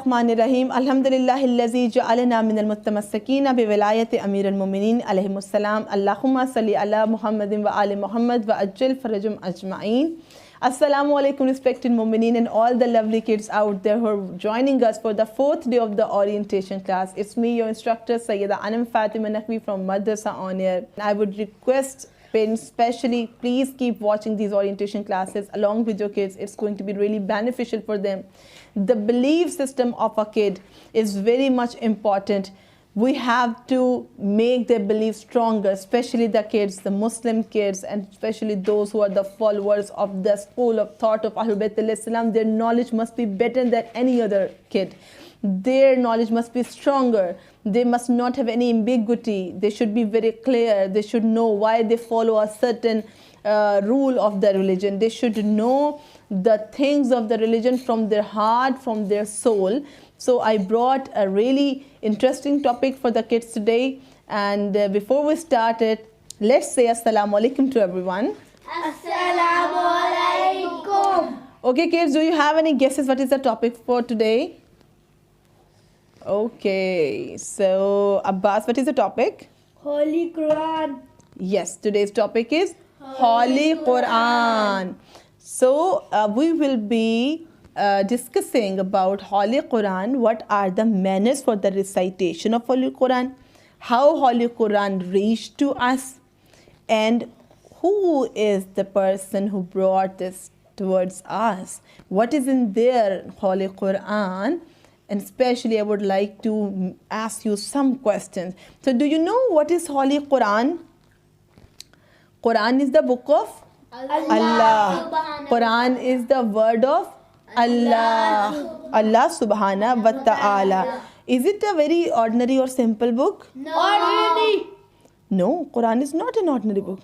Bismillahirrahmanirrahim. Alhamdulillahillazi ja'alana minal muttamassikina bi wilayati Amirul Mu'minin alayhimus salam. Allahumma salli ala Muhammadin wa ali Muhammad wa ajil farajum ajma'in. Assalamu alaikum, respected Mu'mineen and all the lovely kids out there who are joining us for the fourth day of the orientation class. It's me, your instructor, Sayyida Anam Fatima Naqvi from Madarsa Onair. I would request parents especially, please keep watching these orientation classes along with your kids. It's going to be really beneficial for them. The belief system of a kid is very much important. We have to make their belief stronger, especially the kids, the Muslim kids, and especially those who are the followers of the school of thought of Ahlul Bayt alayhi salam. Their knowledge must be better than any other kid. Their knowledge must be stronger. They must not have any ambiguity. They should be very clear. They should know why they follow a certain rule of the religion. They should know the things of the religion from their heart, from their soul. So I brought a really interesting topic for the kids today. And before we start it, let's say Assalamu alaikum to everyone. Assalamu alaikum. Okay kids, do you have any guesses what is the topic for today? Okay, so Abbas, what is the topic? Holy Quran. Yes, today's topic is Holy Quran. So we will be discussing about Holy Quran. What are the manners for the recitation of Holy Quran? How Holy Quran reached to us? And who is the person who brought this towards us? What is in their Holy Quran? And especially I would like to ask you some questions. So do you know what is Holy Quran? Quran is the book of Allah. Quran is the word of Allah. Allah subhanahu wa ta'ala. Is it a very ordinary or simple book? Ordinary. No, Quran is not an ordinary book.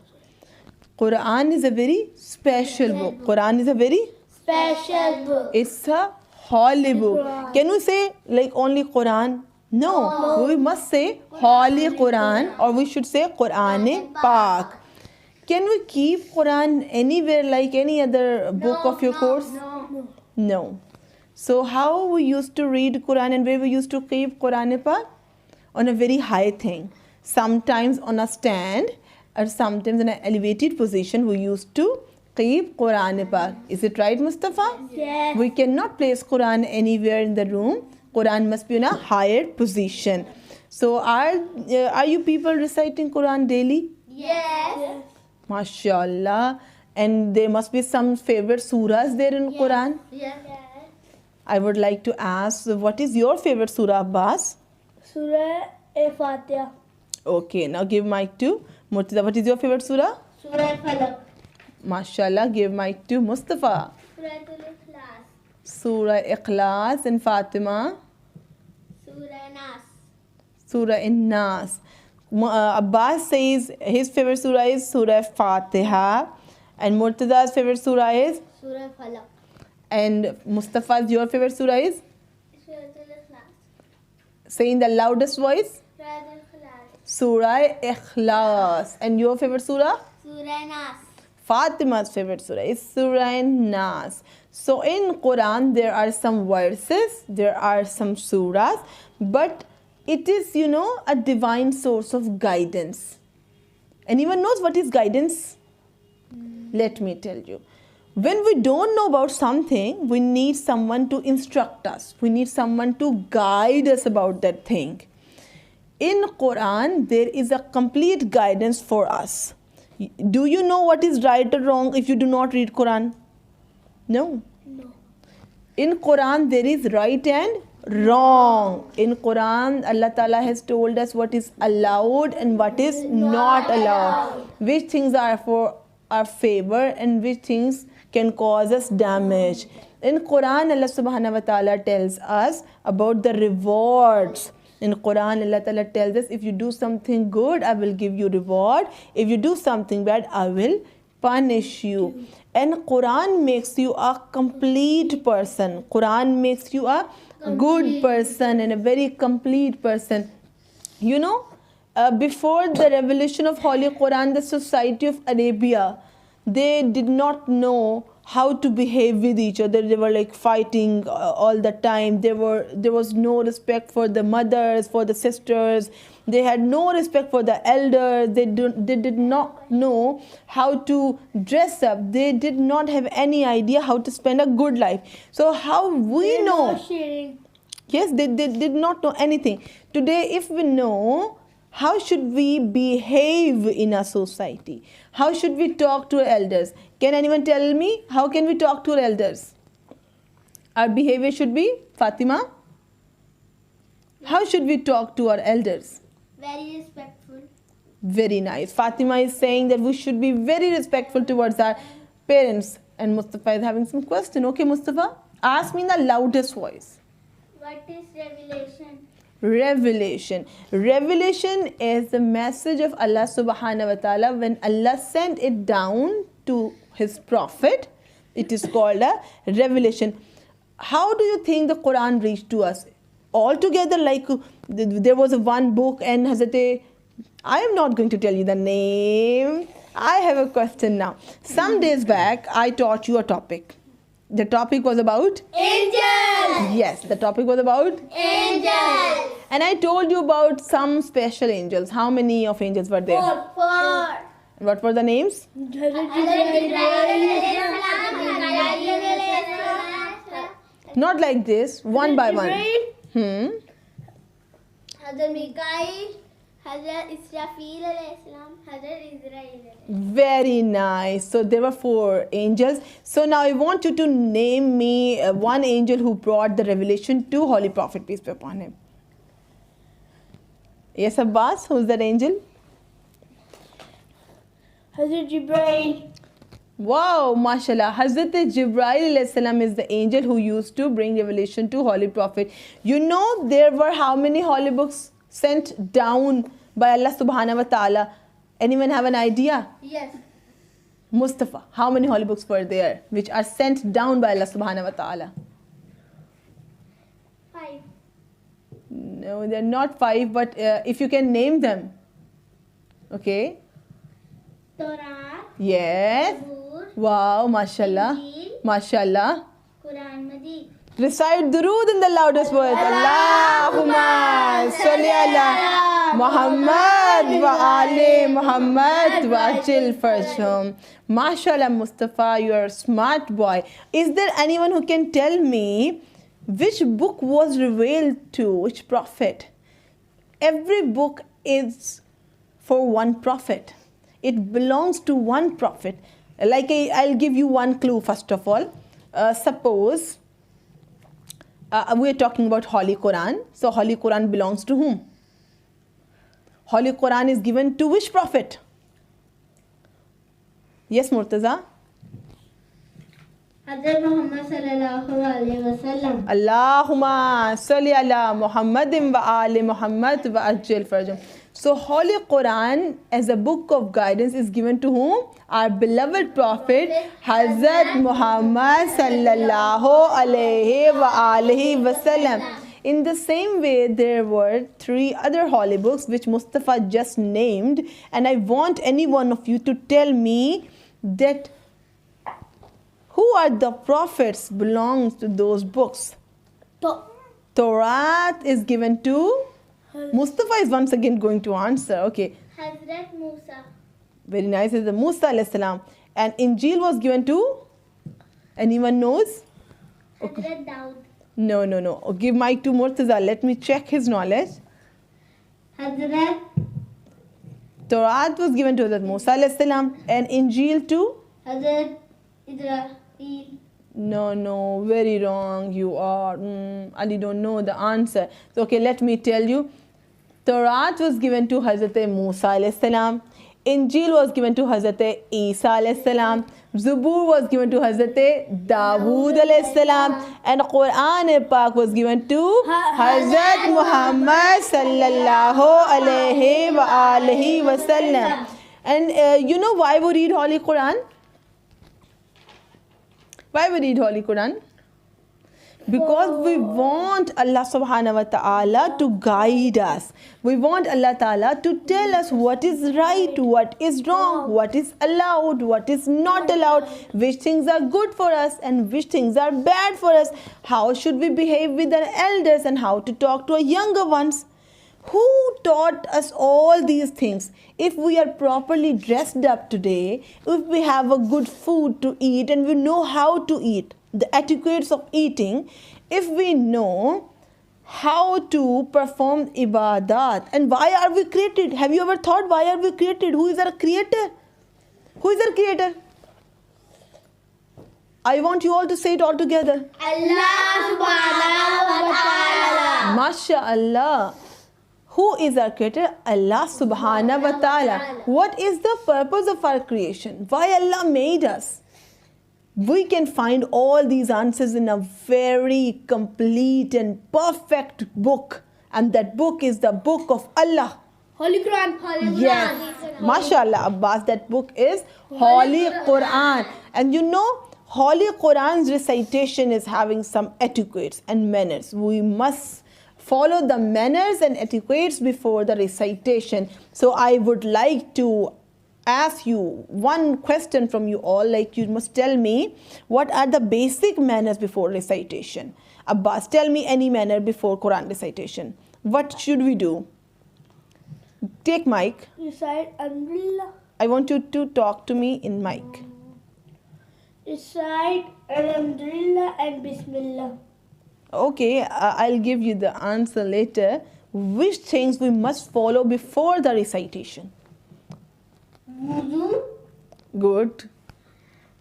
Quran is a very special book. Quran is a very Special book. It's a holy book. Can we say like only Quran? No. We must say Holy Quran, or we should say Quran Pak. Can we keep Quran anywhere like any other book of your course? No. So how we used to read Quran and where we used to keep Quran Pak? On a very high thing. Sometimes on a stand or sometimes in an elevated position we used to keep Quran Pak. Is it right, Mustafa? Yes. We cannot place Quran anywhere in the room. Quran must be in a higher position. So are you people reciting Quran daily? Yes. MashaAllah. And there must be some favorite surahs there in Quran. Yes. I would like to ask, what is your favorite surah, Abbas? Surah Fatiha. Okay, now give mic to Murtaza. What is your favorite surah? Surah Falaq. MashaAllah, give mic to Mustafa. Surah Ikhlas. Surah Ikhlas and Fatima. Surah Nas. Surah In-Nas. Abbas says his favorite surah is Surah Fatiha. And Murtaza's favorite surah is? Surah Falaq. And Mustafa's, your favorite surah is? Surah Ikhlas. Say in the loudest voice. Surah Ikhlas. Surah Ikhlas. And your favorite surah? Surah Nas. Fatima's favorite surah is Surah Nas. So in Quran there are some verses, there are some surahs, but it is, a divine source of guidance. Anyone knows what is guidance? Let me tell you. When we don't know about something, we need someone to instruct us. We need someone to guide us about that thing. In Quran, there is a complete guidance for us. Do you know what is right or wrong if you do not read Quran? No. In Quran, there is right and wrong. In Quran, Allah Ta'ala has told us what is allowed and what is not allowed. Which things are for our favor and which things can cause us damage. In Quran, Allah Subhanahu wa Ta'ala tells us about the rewards. In Quran, Allah Ta'ala tells us, if you do something good, I will give you reward. If you do something bad, I will punish you. And Quran makes you a complete person. Quran makes you a good person and a very complete person. Before the revelation of Holy Quran, the society of Arabia, they did not know how to behave with each other. They were like fighting all the time. There was no respect for the mothers, for the sisters. They had no respect for the elders. They did not know how to dress up. They did not have any idea how to spend a good life. So how we know? Yes, they did not know anything. Today, if we know, how should we behave in a society? How should we talk to our elders? Can anyone tell me how can we talk to our elders? Our behavior should be, Fatima? How should we talk to our elders? Very respectful. Very nice. Fatima is saying that we should be very respectful towards our parents. And Mustafa is having some question. Okay, Mustafa, ask me in the loudest voice. What is revelation? Revelation is the message of Allah subhanahu wa ta'ala. When Allah sent it down to his prophet, it is called a revelation. How do you think the Quran reached to us? All together, like there was a one book and Hazrat, I am not going to tell you the name. I have a question now. Some days back, I taught you a topic. The topic was about? Angels! Yes, the topic was about? Angels! And I told you about some special angels. How many of angels were there? Four. What were the names? Not like this, one by one. Hazrat Mikael, Hazrat Israfil alayhi salam, Hazrat Israel. Very nice. So there were 4 angels. So now I want you to name me one angel who brought the revelation to Holy Prophet, peace be upon him. Yes, Abbas, who's that angel? Hazrat Jibreel. Wow, mashallah. Hazrat Jibreel alayhi salam is the angel who used to bring revelation to Holy Prophet. You know there were how many holy books sent down by Allah subhanahu wa ta'ala? Anyone have an idea? Yes. Mustafa, how many holy books were there which are sent down by Allah subhanahu wa ta'ala? 5. No, they're not 5, but if you can name them. Okay. Torah, Yes. Zabur, Wow, mashallah. Injil, Mashallah. Quran Majid. Recite durood in the loudest voice. Allahumma salli ala Muhammad wa ali Muhammad wa ajil farjhum. Mashallah, Mustafa, you are a smart boy. Is there anyone who can tell me which book was revealed to which prophet? Every book is for one prophet. It belongs to one prophet. Like I'll give you one clue first of all. Suppose we're talking about Holy Quran. So Holy Quran belongs to whom? Holy Quran is given to which prophet? Yes, Murtaza? Hazrat Muhammad sallallahu alayhi wa sallam. Allahumma salli ala Muhammadin wa ali Muhammad wa ajil farjum. So Holy Quran as a book of guidance is given to whom? Our beloved Prophet Hazrat Muhammad sallallahu alayhi wa alihi wa sallam. In the same way, there were 3 other holy books which Mustafa just named, and I want any one of you to tell me that who are the prophets belongs to those books. Torah is given to Mustafa is once again going to answer. Okay. Hazrat Musa. Very nice. Is the Musa alayhi salam. And Injil was given to? Anyone knows? Hazrat Daud. No. Oh, give mic to Murtaza. Let me check his knowledge. Hazrat Torah was given to Hazrat Musa alayhi salam. And Injil to? Hazrat Israel. No, very wrong. You are. Ali don't know the answer. So, okay, let me tell you. Torah was given to Hazrat Musa alayhi salam. Injil was given to Hazrat Isa alayhi salam. Zabur was given to Hazrat Dawood alayhi salam. And Quran Pak was given to Hazrat Muhammad sallallahu alayhi wa alihi wa sallam. And you know why we read Holy Quran? Why we read Holy Quran? Because we want Allah subhanahu wa ta'ala to guide us. We want Allah ta'ala to tell us what is right, what is wrong, what is allowed, what is not allowed, which things are good for us and which things are bad for us, how should we behave with our elders and how to talk to our younger ones. Who taught us all these things? If we are properly dressed up today, if we have a good food to eat and we know how to eat, the etiquettes of eating, if we know how to perform ibadat, and why are we created? Have you ever thought why are we created? Who is our creator? Who is our creator? I want you all to say it all together. Allah subhanahu wa ta'ala. MashaAllah. Who is our creator? Allah subhanahu wa ta'ala. What is the purpose of our creation? Why Allah made us? We can find all these answers in a very complete and perfect book. And that book is the book of Allah. Holy Quran. Yes. MashaAllah, Abbas, that book is Holy Quran. And you know, Holy Quran's recitation is having some etiquettes and manners. We must follow the manners and etiquettes before the recitation. So I would like to ask you one question from you all. Like, you must tell me what are the basic manners before recitation. Abbas, tell me any manner before Quran recitation. What should we do? Take mic. Recite Alhamdulillah. I want you to talk to me in mic. Recite Alhamdulillah and Bismillah. Okay, I'll give you the answer later. Which things we must follow before the recitation? Wudu. Good.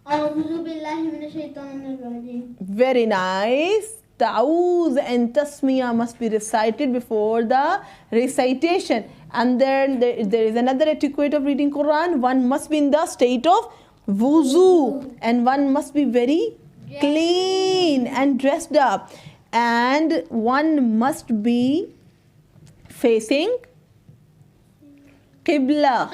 A'udhu billahi minash shaitanir rajeem. Very nice. Ta'uz and tasmiyah must be recited before the recitation. And then there is another etiquette of reading Quran. One must be in the state of wuzu. And one must be very clean and dressed up. And one must be facing Qibla.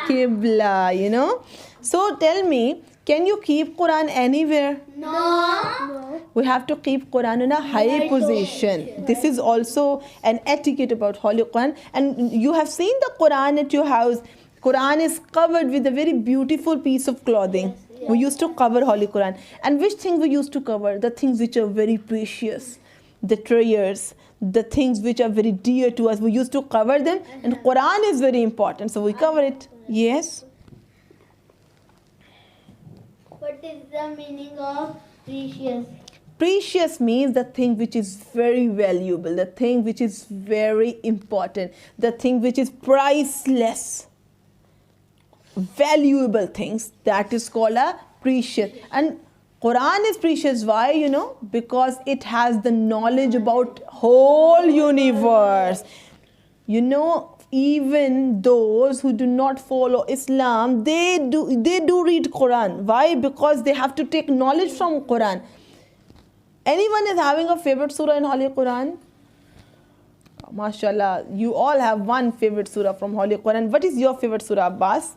Qibla, you know. So tell me, can you keep Quran anywhere? No. We have to keep Quran in a high position. This is also an etiquette about Holy Quran. And you have seen the Quran at your house. Quran is covered with a very beautiful piece of clothing. We used to cover Holy Quran. And which things we used to cover? The things which are very precious, the treasures, the things which are very dear to us. We used to cover them. And Quran is very important, so we cover it. Yes? What is the meaning of precious? Precious means the thing which is very valuable, the thing which is very important, the thing which is priceless. Valuable things, that is called a precious. And Quran is precious. Why? You know, because it has the knowledge about whole universe. You know, even those who do not follow Islam, they do read Quran. Why? Because they have to take knowledge from Quran. Anyone is having a favorite surah in Holy Quran? MashaAllah, you all have one favorite surah from Holy Quran. What is your favorite surah, Abbas?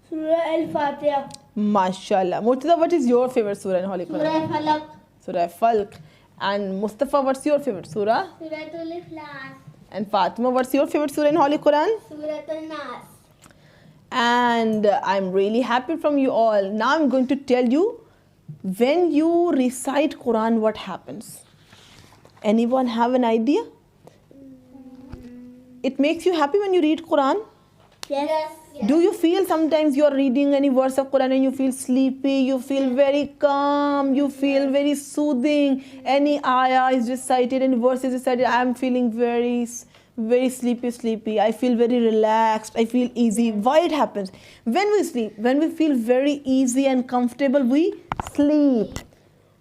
Surah Al-Fatiha. MashaAllah. Murtada, what is your favorite surah in Holy Quran? Surah Falaq. Surah Falq. And Mustafa, what's your favorite surah? Surah Al-Ikhlas. And Fatima, what's your favorite surah in Holy Quran? Surah Al-Nas. And I'm really happy from you all. Now I'm going to tell you, when you recite Quran, what happens? Anyone have an idea? It makes you happy when you read Quran? Yes. Do you feel sometimes you're reading any verse of Quran and you feel sleepy, you feel very calm, you feel very soothing, any ayah is recited and verse is recited, I'm feeling very sleepy, I feel very relaxed, I feel easy. Why it happens? When we sleep, when we feel very easy and comfortable, we sleep.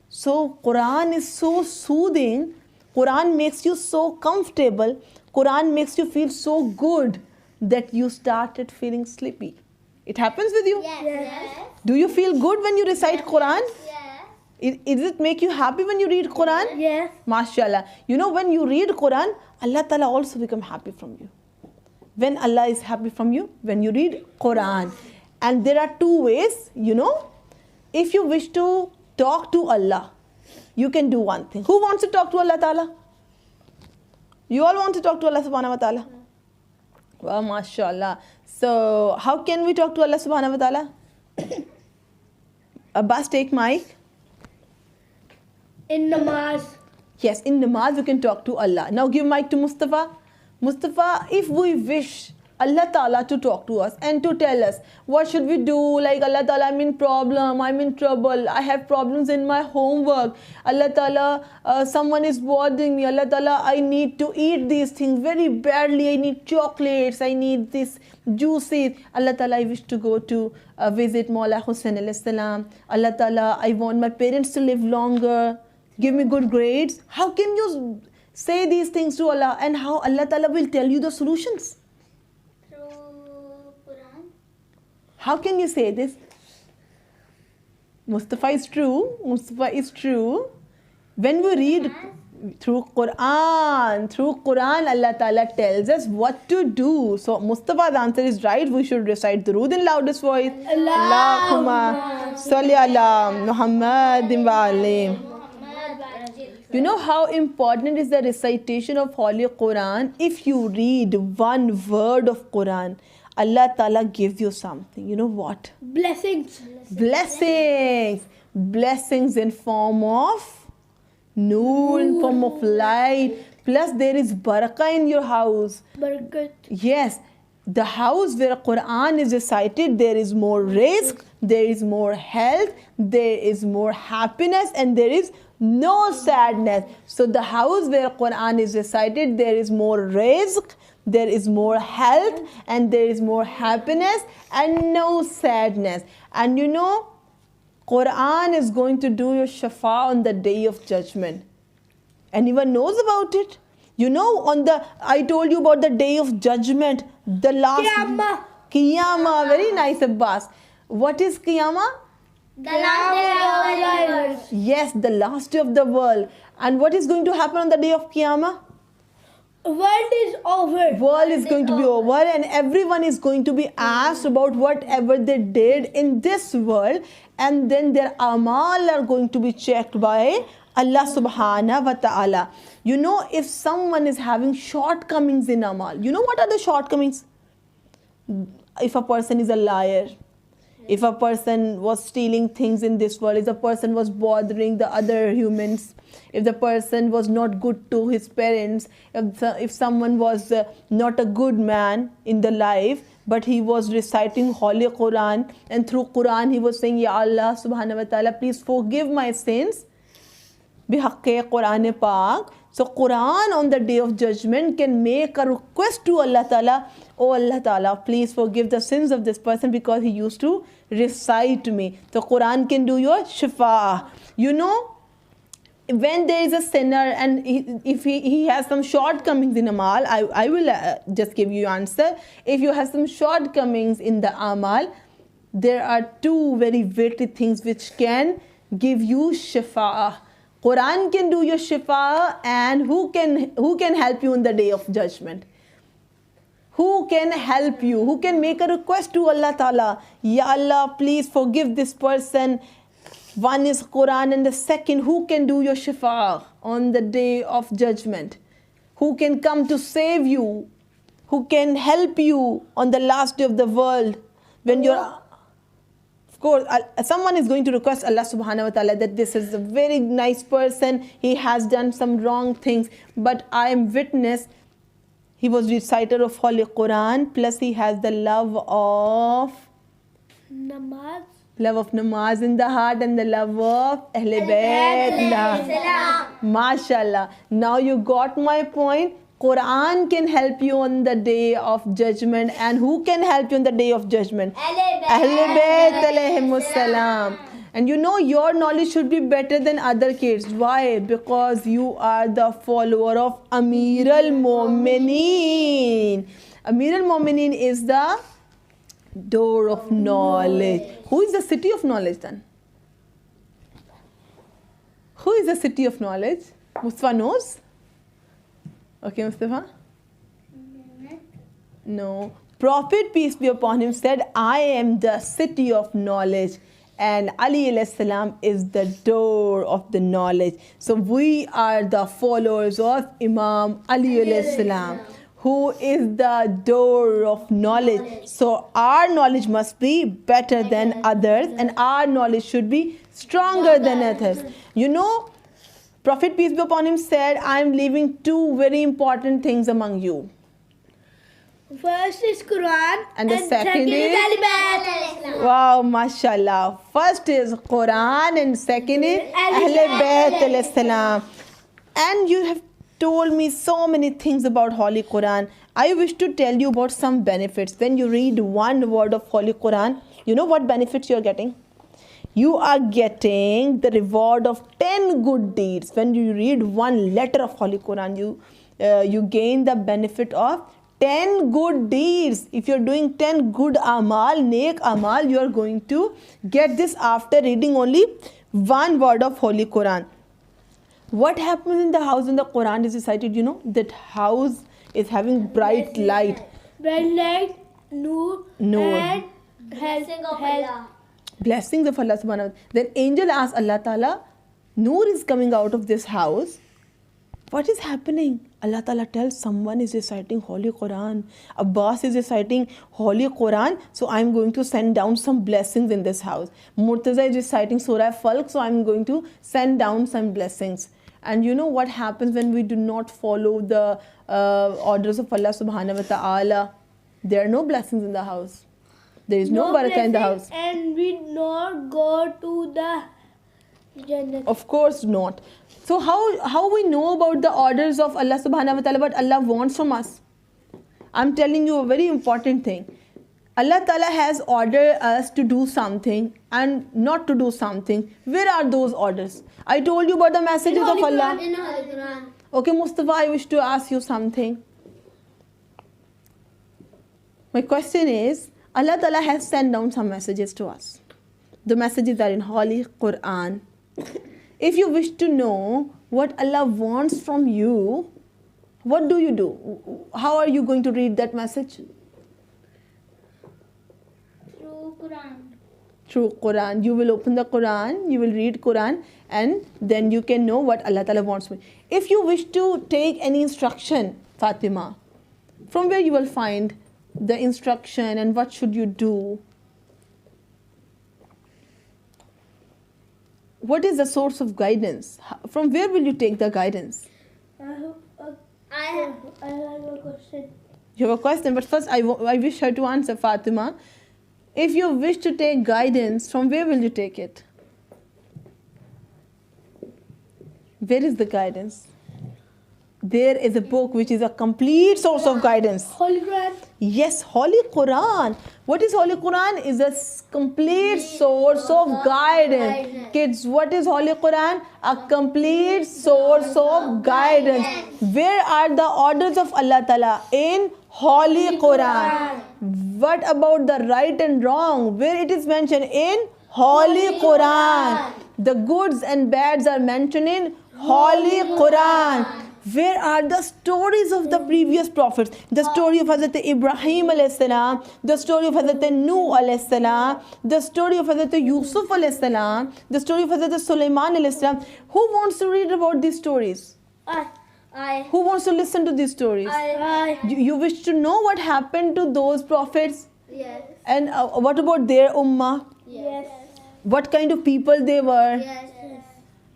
So Quran is so soothing, Quran makes you so comfortable, Quran makes you feel so good that you started feeling sleepy. It happens with you? Yes. Do you feel good when you recite Quran? Yes. Is it make you happy when you read Quran? Yes. MashaAllah. You know, when you read Quran, Allah Ta'ala also become happy from you. When Allah is happy from you, when you read Quran. And there are two ways, you know. If you wish to talk to Allah, You can do one thing. Who wants to talk to Allah Ta'ala? You all want to talk to Allah Subhanahu Wa Ta'ala? Well, mashallah. So, how can we talk to Allah Subhanahu Wa Ta'ala? Abbas, take mic. In namaz. Yes, in namaz you can talk to Allah. Now give mic to Mustafa. Mustafa, if we wish Allah Ta'ala to talk to us and to tell us what should we do, like Allah Ta'ala, I'm in problem, I'm in trouble, I have problems in my homework, Allah Ta'ala, someone is bothering me, Allah Ta'ala, I need to eat these things very badly, I need chocolates, I need this juices, Allah Ta'ala, I wish to go to visit Maula Hussain alayhi salam, Allah Ta'ala, I want my parents to live longer, give me good grades. How can you say these things to Allah, and how Allah Ta'ala will tell you the solutions? How can you say this? Mustafa is true. Mustafa is true. When we read through Quran, Allah Ta'ala tells us what to do. So Mustafa's answer is right. We should recite Durood in loudest voice. Allahumma salli ala Muhammadin wa alayhi. You know how important is the recitation of Holy Quran? If you read one word of Quran, Allah Ta'ala gives you something. You know what? Blessings. Blessings in form of noor, in form of light. Plus there is barakah in your house. Barakat. Yes. The house where Quran is recited, there is more rizq, there is more health, there is more happiness, and there is no sadness. So the house where Quran is recited, there is more rizq, there is more health, and there is more happiness and no sadness. And you know, Quran is going to do your shafa on the day of judgment. Anyone knows about it? You know, I told you about the day of judgment, the last Qiyamah. Very nice, Abbas. What is Qiyamah? The last day of the world. Yes, the last day of the world. And what is going to happen on the day of Qiyamah? World is over. World is going to be over, and everyone is going to be asked about whatever they did in this world, and then their amal are going to be checked by Allah Subhanahu Wa Ta'ala. You know, if someone is having shortcomings in amal, you know what are the shortcomings? If a person is a liar, if a person was stealing things in this world, if the person was bothering the other humans, if the person was not good to his parents, if someone was not a good man in the life, but he was reciting Holy Quran, and through Quran he was saying, Ya Allah Subhanahu Wa Ta'ala, please forgive my sins, bihaqqe Quran Pak. So Quran on the day of judgment can make a request to Allah Ta'ala, oh Allah Ta'ala, please forgive the sins of this person because he used to recite me. So Quran can do your shifa. You know, when there is a sinner and if he has some shortcomings in amal, I will just give you answer. If you have some shortcomings in the amal, there are two very weighty things which can give you shifa. Quran can do your shifa, and who can help you in the day of judgment? Who can help you? Who can make a request to Allah Ta'ala? Ya Allah, please forgive this person. One is Quran, and the second, who can do your shifa on the day of judgment? Who can come to save you? Who can help you on the last day of the world when you're... Of course, someone is going to request Allah Subhanahu Wa Ta'ala that this is a very nice person, he has done some wrong things, but I am witness, he was reciter of Holy Quran, plus he has the love of namaz in the heart, and the love of Ahle Bayt. MashaAllah. Now you got my point. Quran can help you on the day of judgment, and who can help you on the day of judgment? Ahle Bayt alayhimus salam. And you know, your knowledge should be better than other kids. Why? Because you are the follower of Amir al-Mu'mineen. Amir al-Mu'mineen is the door of knowledge. Who is the city of knowledge then? Who is the city of knowledge? Mustafa knows? Okay, Mustafa? No. Prophet, peace be upon him, said, I am the city of knowledge. and Ali alayhi salam is the door of the knowledge. So we are the followers of Imam Ali alayhi salam, who is the door of knowledge. So our knowledge must be better than others, and our knowledge should be stronger than others. You know, Prophet peace be upon him said, I am leaving two very important things among you. First is Quran And the second is? Ahl Bayt. Wow, mashallah. First is Quran and second is Ahl Bayt alayhi salam. And you have told me so many things about Holy Quran. I wish to tell you about some benefits. When you read one word of Holy Quran, you know what benefits you are getting? You are getting the reward of 10 good deeds. When you read one letter of Holy Quran, you gain the benefit of 10 good deeds. If you're doing 10 good amal, neek amal, you are going to get this after reading only one word of Holy Quran. What happens in the house when the Quran is recited? You know, that house is having bright light. Bright light, Noor, Noor. and Blessing of Allah. Blessings of Allah subhanahu wa ta'ala. Then angel asks Allah ta'ala, Noor is coming out of this house. What is happening? Allah ta'ala tells someone is reciting Holy Quran. Abbas is reciting Holy Quran. So I'm going to send down some blessings in this house. Murtaza is reciting Surah Falq. So I'm going to send down some blessings. And you know what happens when we do not follow the orders of Allah subhanahu wa ta'ala? There are no blessings in the house. There is no barakah in the house. And we not go to the Jannah. Of course not. So how we know about the orders of Allah subhanahu wa ta'ala, what Allah wants from us? I'm telling you a very important thing. Allah ta'ala has ordered us to do something and not to do something. Where are those orders? I told you about the messages of Allah. In Holy Quran. Okay, Mustafa, I wish to ask you something. My question is, Allah ta'ala has sent down some messages to us. The messages are in Holy Quran. If you wish to know what Allah wants from you, what do you do? How are you going to read that message? Through Quran. Through Quran. You will open the Quran, you will read Quran, and then you can know what Allah Ta'ala wants from you. If you wish to take any instruction, Fatima, from where you will find the instruction and what should you do? What is the source of guidance? From where will you take the guidance? I have a question. You have a question, but first I wish her to answer, Fatima. If you wish to take guidance, from where will you take it? Where is the guidance? There is a book which is a complete source of guidance. Holy Quran. Yes, Holy Quran. What is Holy Quran? Is a complete source of guidance. Kids, what is Holy Quran? A complete source of guidance. Where are the orders of Allah Ta'ala? In Holy Quran. What about the right and wrong? Where it is mentioned? In Holy Quran. The goods and bads are mentioned in Holy Quran. Where are the stories of the previous prophets? The story of Hazrat Ibrahim alayhi salam, the story of Hazrat Nuh alayhi salam, the story of Hazrat Yusuf alayhi salam, the story of Hazrat Sulaiman alayhi salam. Who wants to read about these stories? I. Who wants to listen to these stories? You wish to know what happened to those prophets? Yes. And what about their ummah? Yes. What kind of people they were? Yes.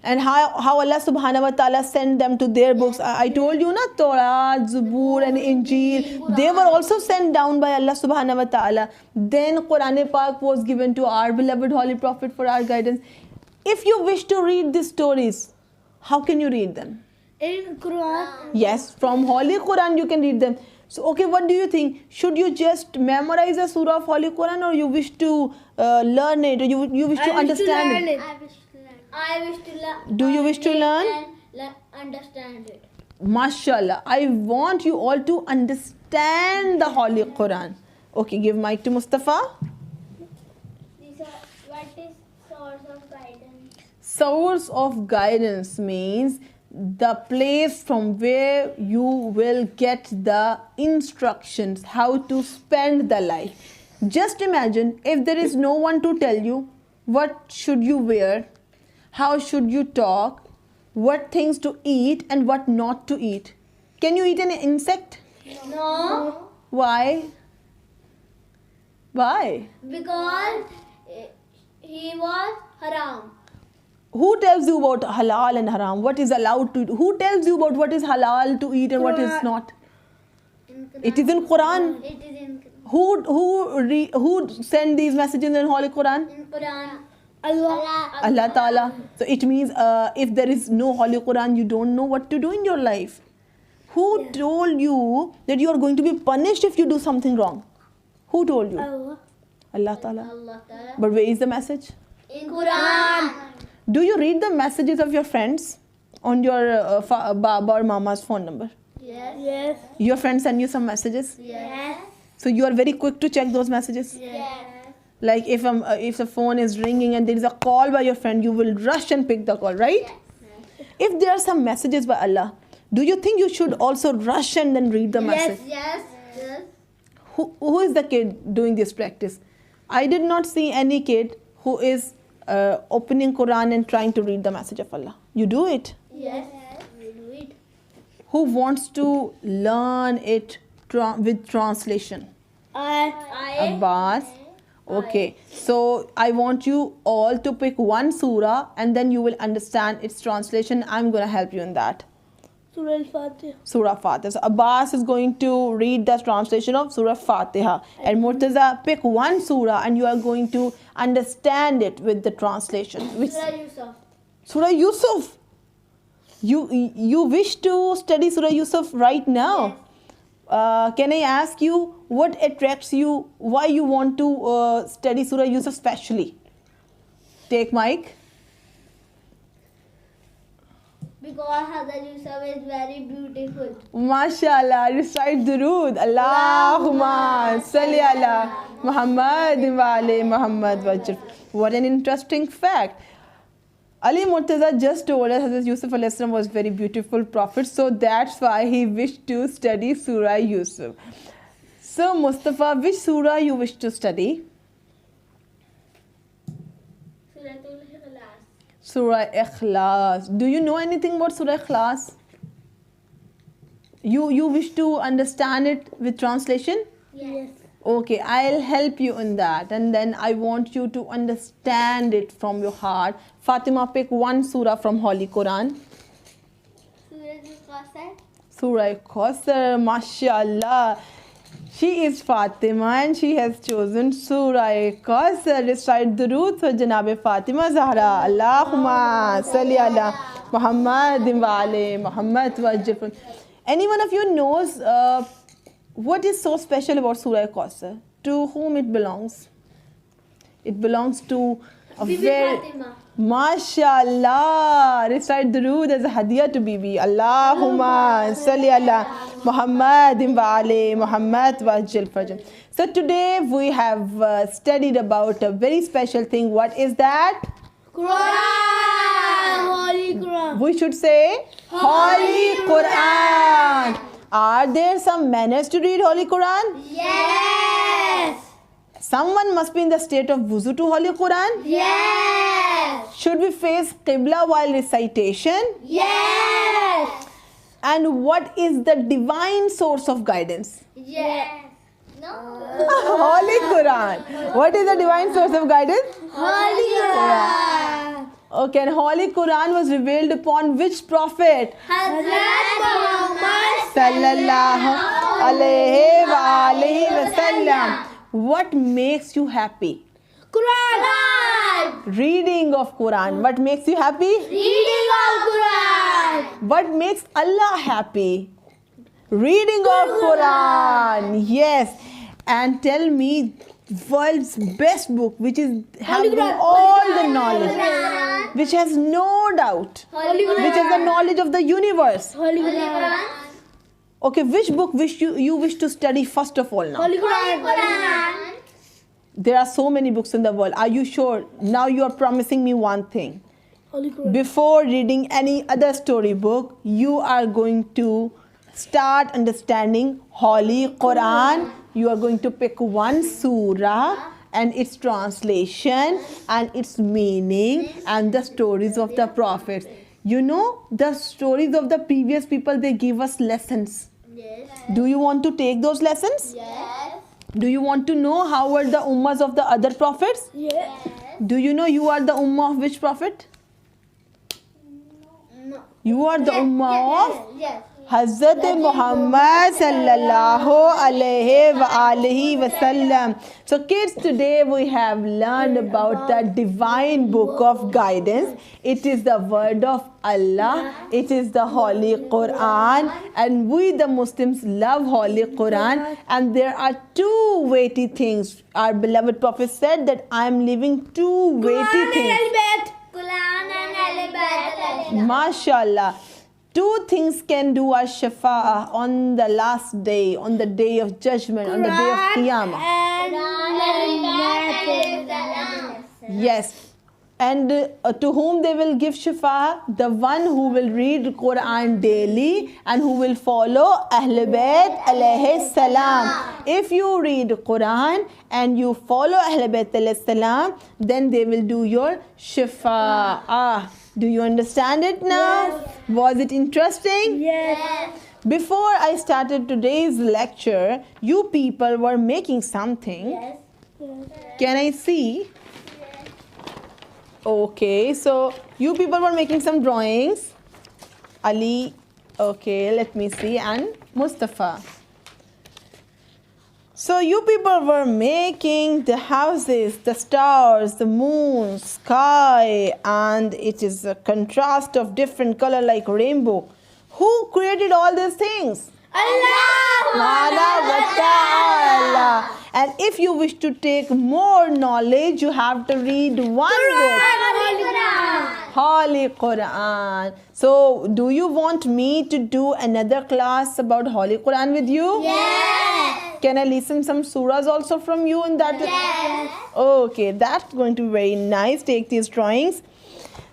And how Allah subhanahu wa ta'ala sent them to their books. I told you, na, Torah, Zabur and Injil, they were also sent down by Allah subhanahu wa ta'ala. Then Quran Pak was given to our beloved Holy Prophet for our guidance. If you wish to read these stories, how can you read them? In Quran. Yes, from Holy Quran you can read them. So, okay, what do you think? Should you just memorize a surah of Holy Quran, or you wish to learn it, or you wish to understand it? I wish to learn. Do you wish to learn? And understand it. Mashallah, I want you all to understand the Holy Quran. Okay, give mic to Mustafa. What is source of guidance? Source of guidance means the place from where you will get the instructions how to spend the life. Just imagine if there is no one to tell you, what should you wear, how should you talk, what things to eat and what not to eat. Can you eat an insect? No. Why? Why? Because he was haram. Who tells you about halal and haram? What is allowed to eat? Who tells you about what is halal to eat and what is not? It is in Quran. It is in Who send these messages in Holy Quran? Quran. Allah Ta'ala. So it means if there is no Holy Quran, you don't know what to do in your life. Who told you that you are going to be punished if you do something wrong? Who told you? Allah Ta'ala. Allah Ta'ala. But where is the message? In Quran. Do you read the messages of your friends on your Baba or Mama's phone number? Yes. Yes. Your friends send you some messages? Yes. So you are very quick to check those messages? Yes. Like if the phone is ringing and there is a call by your friend, you will rush and pick the call, right? If there are some messages by Allah, do you think you should also rush and then read the message? Yes. Yes. Who is the kid doing this practice? I did not see any kid who is opening Quran and trying to read the message of Allah. You do it. Yes. We do it. Who wants to learn it with translation? Abbas. Okay, so I want you all to pick one surah and then you will understand its translation. I'm going to help you in that. Surah Al-Fatiha. Surah Fatiha. So Abbas is going to read the translation of Surah Fatiha. And Murtaza, pick one surah and you are going to understand it with the translation. Which Surah Yusuf. Surah Yusuf. You wish to study Surah Yusuf right now? Can I ask you what attracts you? Why you want to study Surah Yusuf specially? Take mic. Because Hazrat Yusuf is very beautiful. MashaAllah, recite Durood. Allahumma salli ala Muhammad wa ali Muhammad wajr. What an interesting fact. Ali Murtaza just told us Hazrat Yusuf alayhi salam was very beautiful prophet, so that's why he wished to study Surah Yusuf. So Mustafa, which surah you wish to study? Surah Ikhlas. Do you know anything about Surah Ikhlas? You wish to understand it with translation? Yes. Okay, I'll help you in that, and then I want you to understand it from your heart. Fatima, pick one surah from Holy Quran. Surah Al-Qasr. Surah Kausar, mashallah. She is Fatima and she has chosen Surah Kausar. Recite Durood for Janab Fatima Zahra. Allahumma salli ala Muhammad wa ali Muhammad wajr. Any one of you knows what is so special about Surah Kausar? To whom it belongs? It belongs to a Bibi very... Fatima. MashaAllah. Recite Durood as a hadiyah to Bibi. Allahumma salli ala Muhammad wa ali Muhammad wajil fajr. So today we have studied about a very special thing. What is that? Quran. Holy Quran. We should say Holy Quran. Are there some manners to read Holy Quran? Yes. Someone must be in the state of wuzu to Holy Quran. Yes. Should we face Qibla while recitation? Yes. And what is the divine source of guidance? Yes. No. Holy Quran. What is the divine source of guidance? Holy Quran. Okay, and Holy Quran was revealed upon which prophet? Hazrat Muhammad Sallallahu alayhi wa alihi wa sallam. What makes you happy? Quran. Reading of Quran. What makes you happy? Reading of Quran. What makes Allah happy? Reading of Quran. Yes. And tell me, world's best book, which is having all the knowledge, which has no doubt, Holy Quran. which is the knowledge of the universe. Holy Holy Quran. Quran. Okay, which book you wish to study first of all now? Holy Holy Quran. Quran. There are so many books in the world. Are you sure? Now you are promising me one thing. Holy Quran. Before reading any other story book, you are going to start understanding Holy Quran. You are going to pick one surah and its translation and its meaning and the stories of the prophets. You know, the stories of the previous people, they give us lessons. Yes. Do you want to take those lessons? Yes. Do you want to know how were the ummahs of the other prophets? Yes. Do you know you are the ummah of which prophet? No. You are the ummah of Yes. Hazrat Muhammad sallallahu alayhi wa alihi wa sallam. So kids, today we have learned about the divine book of guidance. It is the word of Allah. It is the Holy Quran, and we the Muslims love Holy Quran, and there are two weighty things. Our beloved Prophet said that I am leaving two weighty things. Quran and Al-Bayt. MashaAllah. Two things can do our shafa'ah on the last day, on the day of judgment, on the day of Qiyamah. Yes. And to whom they will give shafa'ah? The one who will read Quran daily and who will follow Ahlul Bayt alayhi salam. If you read Quran and you follow Ahlul Bayt alayhi salam, then they will do your shafa'ah. Do you understand it now? Yes. Was it interesting? Yes. Before I started today's lecture, you people were making something. Yes. Can I see? Okay, so you people were making some drawings. Ali, okay, let me see, and Mustafa. So you people were making the houses, the stars, the moon, sky, and it is a contrast of different color like rainbow. Who created all these things? Allah. And if you wish to take more knowledge, you have to read one book. Holy Quran. So, do you want me to do another class about Holy Quran with you? Yes. Can I listen some surahs also from you in that? Yes. Okay, that's going to be very nice. Take these drawings.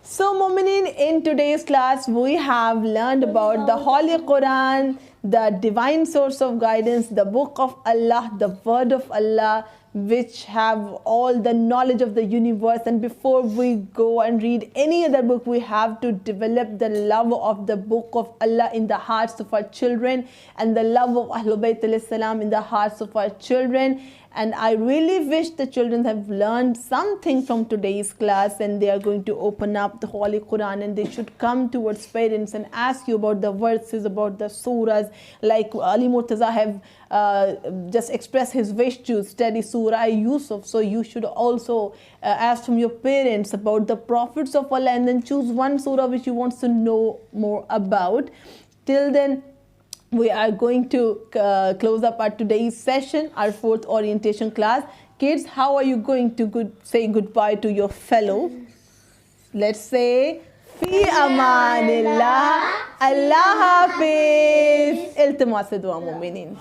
So, Mu'minin, in today's class, we have learned about the Holy Quran, the divine source of guidance, the book of Allah, the word of Allah, which have all the knowledge of the universe. And before we go and read any other book, we have to develop the love of the book of Allah in the hearts of our children and the love of Ahlul Bayt alayhi salam in the hearts of our children. And I really wish the children have learned something from today's class, and they are going to open up the Holy Quran, and they should come towards parents and ask you about the verses, about the surahs. Like Ali Murtaza have just expressed his wish to study Surah Yusuf. So you should also ask from your parents about the prophets of Allah, and then choose one surah which you want to know more about. Till then, we are going to close up our today's session, our fourth orientation class. Kids, how are you going to say goodbye to your fellow? Let's say, Fi Amanillah, Allah Hafiz. Iltimas se dua mu'minin.